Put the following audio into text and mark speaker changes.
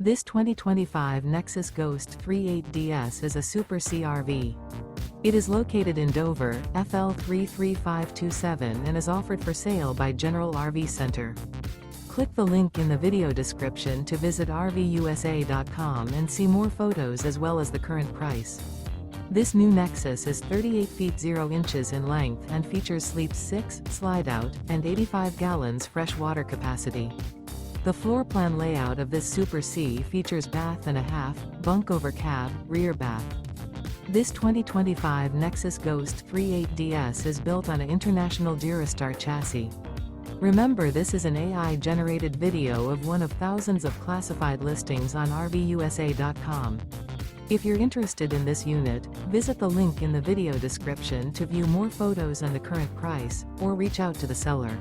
Speaker 1: This 2025 Nexus Ghost 38DS is a Super CRV. It is located in Dover, FL 33527 and is offered for sale by General RV Center. Click the link in the video description to visit RVUSA.com and see more photos as well as the current price. This new Nexus is 38 feet 0 inches in length and features sleep 6, slide-out, and 85 gallons fresh water capacity. The floor plan layout of this Super C features bath and a half, bunk over cab, rear bath. This 2025 Nexus Ghost 38DS is built on an International DuraStar chassis. Remember, this is an AI-generated video of one of thousands of classified listings on RVUSA.com. If you're interested in this unit, visit the link in the video description to view more photos and the current price, or reach out to the seller.